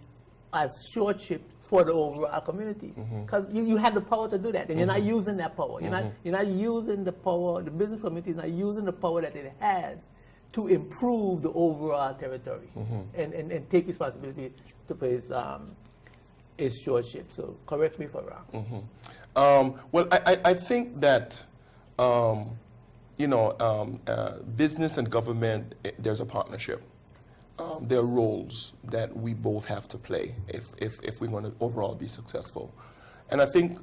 as stewardship for the overall community. Because you have the power to do that, and you're not using that power. You're not using the power, the business community is not using the power that it has to improve the overall territory and take responsibility to his stewardship. So correct me if I'm wrong. Well, I think that business and government, there's a partnership. There are roles that we both have to play if we want to overall be successful. And I think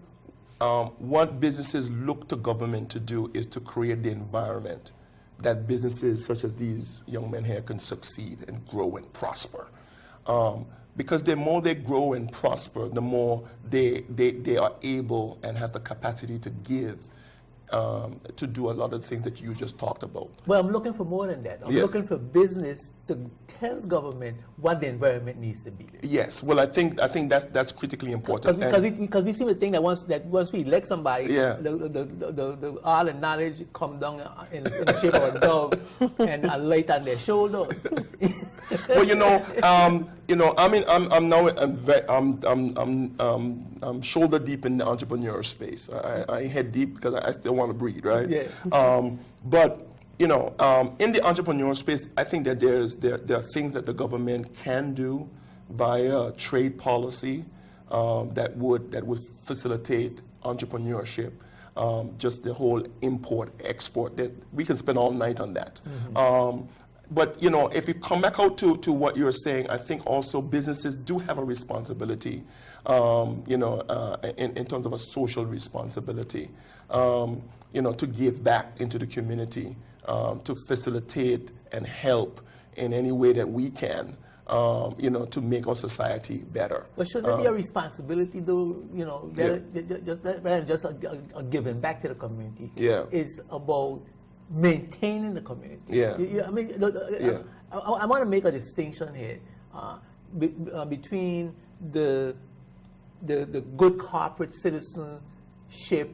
what businesses look to government to do is to create the environment that businesses such as these young men here can succeed and grow and prosper. Because the more they grow and prosper, the more they are able and have the capacity to give, to do a lot of the things that you just talked about. Well, I'm looking for more than that. I'm looking for business to tell government what the environment needs to be. Yes, well, I think that's critically important. Because we seem to think that once we elect somebody, the all the knowledge come down in the shape of a dove and light on their shoulders. Well, I'm shoulder deep in the entrepreneur space. I head deep because I still want to breathe, right? Yeah. But in the entrepreneur space, I think that there are things that the government can do via trade policy that would facilitate entrepreneurship. Just the whole import export. That we can spend all night on that. But if you come back out to what you're saying, I think also businesses do have a responsibility, in terms of a social responsibility, to give back into the community, to facilitate and help in any way that we can, to make our society better. But shouldn't it be a responsibility, though? Just a giving back to the community. Yeah. It's about maintaining the community. Yeah. I want to make a distinction here between the good corporate citizenship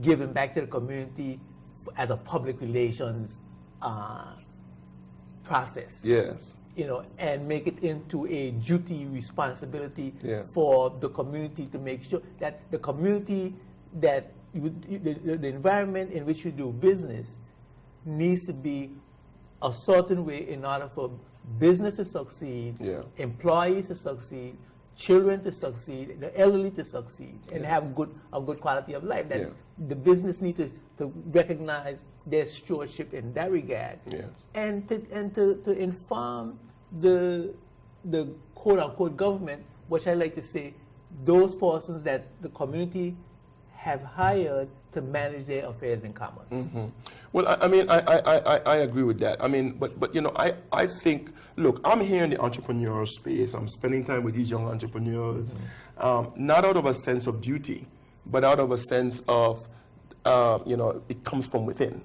giving back to the community as a public relations process. Yes. And make it into a duty responsibility for the community to make sure that the community that the environment in which you do business needs to be a certain way in order for business to succeed, employees to succeed, children to succeed, the elderly to succeed, and have a good quality of life. That the business need to recognize their stewardship in that regard, and to inform the quote unquote government, which I like to say, those persons that the community have hired to manage their affairs in common. Mm-hmm. Well, I mean, I agree with that. I mean, but you know, I think, look, I'm here in the entrepreneurial space. I'm spending time with these young entrepreneurs, not out of a sense of duty, but out of a sense of, you know, it comes from within,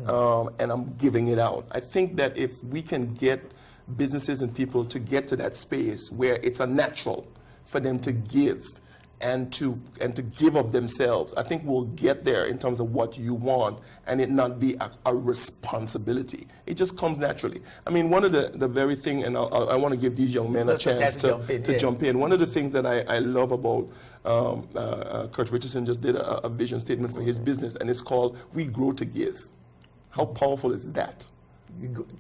and I'm giving it out. I think that if we can get businesses and people to get to that space where it's a natural for them to give, and to give of themselves, I think we'll get there in terms of what you want, and it not be a responsibility. It just comes naturally. I mean, one of the very thing, and I want to give these young men a chance to jump in. One of the things that I love about Kurt Richardson just did a vision statement for his business, and it's called "We Grow to Give." How powerful is that?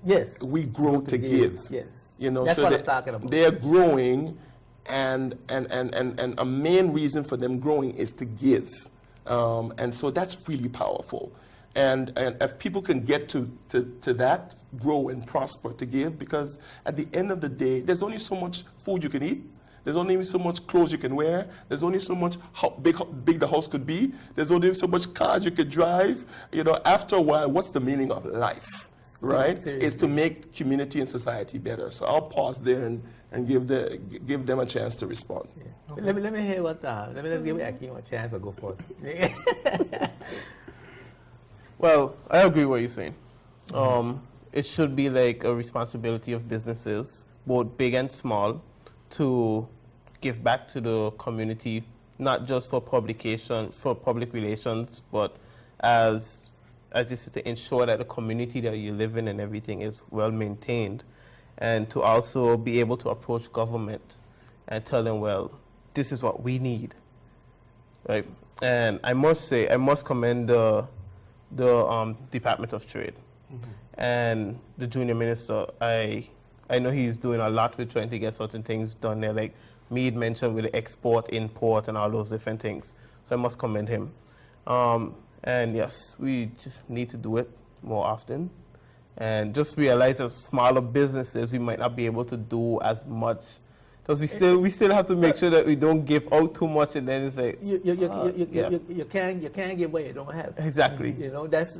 Yes. We grow to give. Yes. You know, that's so what I'm talking about. They're growing. And a main reason for them growing is to give, and so that's really powerful. And if people can get to that, grow and prosper to give, because at the end of the day, there's only so much food you can eat. There's only so much clothes you can wear. There's only so much how big the house could be. There's only so much cars you could drive. You know, after a while, what's the meaning of life? Right? Seriously. Is to make community and society better. So I'll pause there and give them a chance to respond. Yeah. Okay. Let me hear what. Let me just give Akeem a chance to go first. Well, I agree with what you're saying. It should be like a responsibility of businesses, both big and small, to give back to the community, not just for publication, for public relations, but as you said, to ensure that the community that you live in and everything is well maintained, and to also be able to approach government and tell them, well, this is what we need, right? And I must say, I must commend the Department of Trade and the junior minister. I know he's doing a lot with trying to get certain things done there, like Mead mentioned with the export, import, and all those different things. So I must commend him. And yes, we just need to do it more often, and just realize as smaller businesses we might not be able to do as much, because we still have to make sure that we don't give out too much, and then it's like you can't give what you don't have. Exactly. You know, that's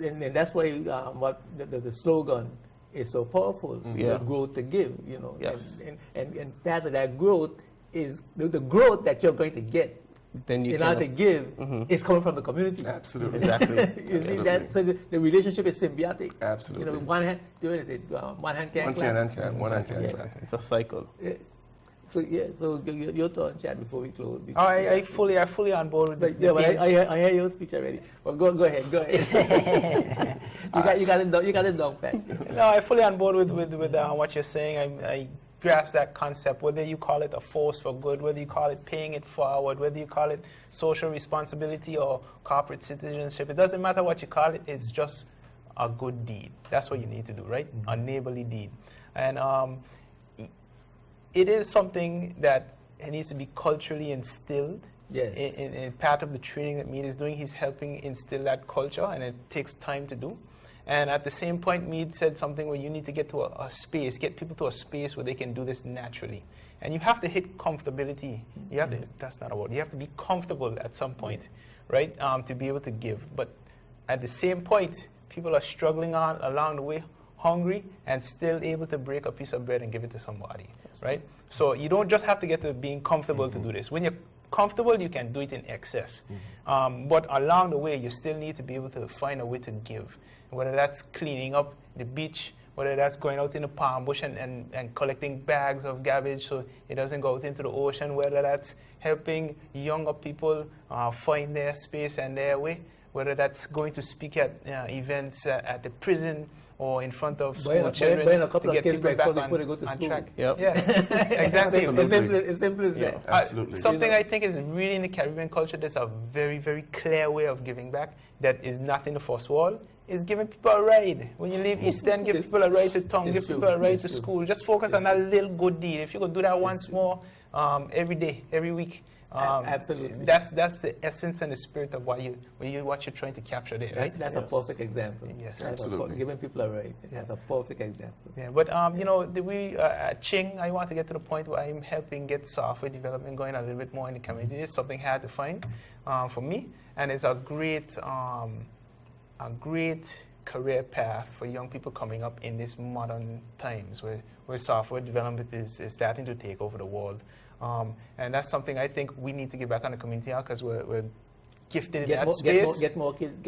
why what the slogan is so powerful. The growth to give. You know, yes. And part of that growth is the growth that you're going to get. Then you in order to give, is coming from the community. Absolutely. Exactly. You see that? So the relationship is symbiotic. Absolutely. You know, one hand, one hand can't clap. One hand can't clap. It's a cycle. Yeah. So your turn, Chad, before we close. I fully on board with but, but I hear your speech already. Well, go ahead. you got it down pat. No, I fully on board with what you're saying. I grasp that concept, whether you call it a force for good, whether you call it paying it forward, whether you call it social responsibility or corporate citizenship. It doesn't matter what you call it, it's just a good deed. That's what you need to do, right? A neighborly deed. And it is something that it needs to be culturally instilled. Yes. In part of the training that Mead is doing, he's helping instill that culture, and it takes time to do. And at the same point, Mead said something where you need to get to a space, get people to a space where they can do this naturally. And you have to hit comfortability. You have to, that's not a word. You have to be comfortable at some point, right, to be able to give. But at the same point, people are struggling along the way, hungry, and still able to break a piece of bread and give it to somebody, right? So you don't just have to get to being comfortable to do this. When you're comfortable, you can do it in excess. But along the way, you still need to be able to find a way to give. Whether that's cleaning up the beach, whether that's going out in the palm bush and collecting bags of garbage so it doesn't go out into the ocean, whether that's helping younger people find their space and their way, whether that's going to speak at events at the prison or in front of school children buying a couple to of get kids people back back before they go to school. track. Yep. Yeah, exactly. It's simple as that. Absolutely. Something I think is really in the Caribbean culture, there's a very, very clear way of giving back that is not in the first wall. is giving people a ride. When you leave East End, give people a ride to town, give people a ride to school. Just focus on that little good deed. If you could do that once more, every day, every week. Absolutely. That's the essence and the spirit of what you're trying to capture there. Right? That's a perfect example. Yes. Absolutely. Giving people a ride. That's a perfect example. Yeah, but we at Ching, I want to get to the point where I'm helping get software development going a little bit more in the community. It's something hard to find for me, and it's a great career path for young people coming up in these modern times where software development is starting to take over the world. And that's something I think we need to get back on the community because we're gifted in that space. Get more kids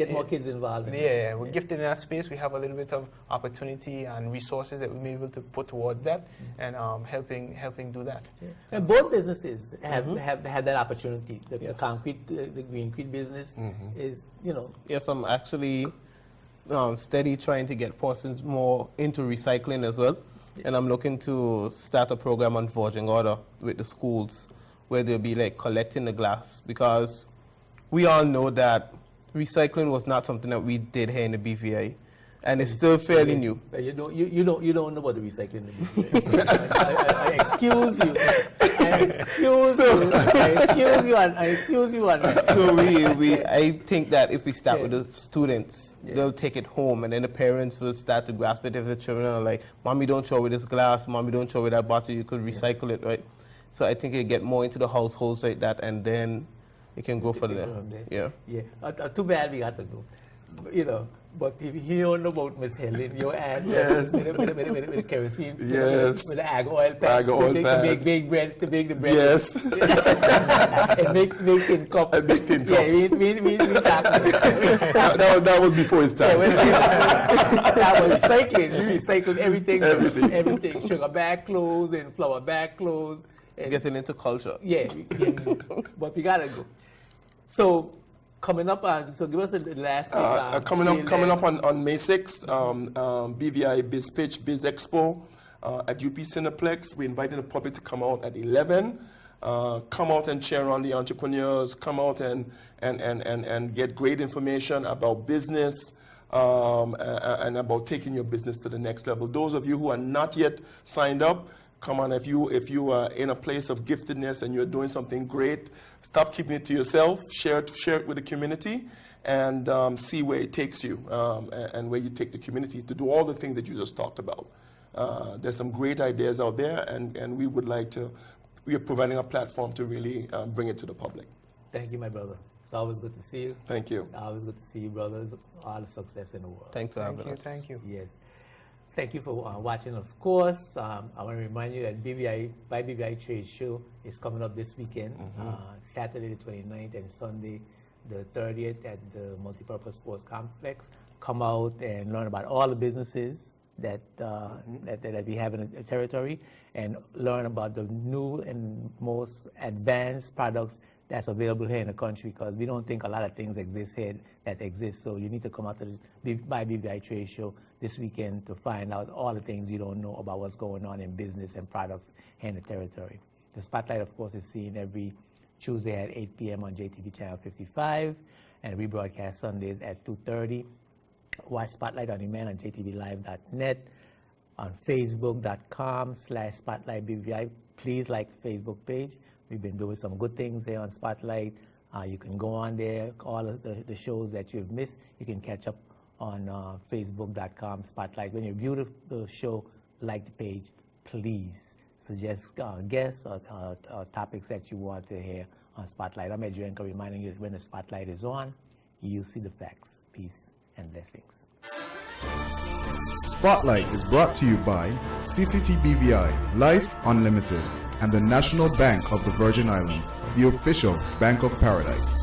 involved. We're gifted in that space. We have a little bit of opportunity and resources that we may be able to put towards that and helping do that. Yeah. And both businesses have that opportunity. The concrete, the greencrete business is, Yes, I'm actually steady trying to get persons more into recycling as well. And I'm looking to start a program on forging order with the schools where they'll be like collecting the glass, because we all know that recycling was not something that we did here in the BVI, and it's still fairly new. You don't know about the recycling in the BVI. I excuse you. I excuse you on that. So I think that if we start with the students, they'll take it home, and then the parents will start to grasp it if the children are like, "Mommy, don't throw away this glass. Mommy, don't throw away that bottle. You could recycle it, right?" So I think it get more into the households like that, and then it can go from there. Yeah. Too bad we got to go. But if you don't know about Miss Helen, your aunt, with the kerosene, with the ag oil pack, to bake bread, to bake the bread. Yes. And make tin cup. And make tin cups. Yeah, we that was before his time. That was recycling. We recycled everything. Sugar bag clothes and flour bag clothes. And getting into culture. Yeah. But we gotta go. So coming up so give us the last week. Coming up on May 6th, BVI BizPitch Biz Expo at UP Cineplex. We're inviting the public to come out at 11. Come out and cheer on the entrepreneurs. Come out and get great information about business and about taking your business to the next level. Those of you who are not yet signed up, come on, if you are in a place of giftedness and you're doing something great, stop keeping it to yourself. Share it with the community, and see where it takes you and where you take the community to do all the things that you just talked about. There's some great ideas out there, and we are providing a platform to really bring it to the public. Thank you, my brother. It's always good to see you. Thank you. Always good to see you, brothers. All the success in the world. Thanks for having us. Thank you. Yes. Thank you for watching, of course. I want to remind you that BVI BizPitch Trade Show is coming up this weekend, Saturday the 29th and Sunday the 30th at the Multipurpose Sports Complex. Come out and learn about all the businesses that we have in the territory, and learn about the new and most advanced products that's available here in the country, because we don't think a lot of things exist here that exist. So you need to come out to the BVI Trade Show this weekend to find out all the things you don't know about what's going on in business and products here in the territory. The Spotlight, of course, is seen every Tuesday at 8 p.m. on JTV Channel 55, and rebroadcast Sundays at 2:30. Watch Spotlight on demand on jtvlive.net, on facebook.com/SpotlightBVI. Please like the Facebook page. We've been doing some good things there on Spotlight. You can go on there. All of the shows that you've missed, you can catch up on facebook.com/Spotlight. When you view the show, like the page, please suggest guests or topics that you want to hear on Spotlight. I'm Ed Jurenka, reminding you that when the Spotlight is on, you see the facts. Peace and blessings. Spotlight is brought to you by CCT BVI, Life Unlimited, and the National Bank of the Virgin Islands, the official Bank of Paradise.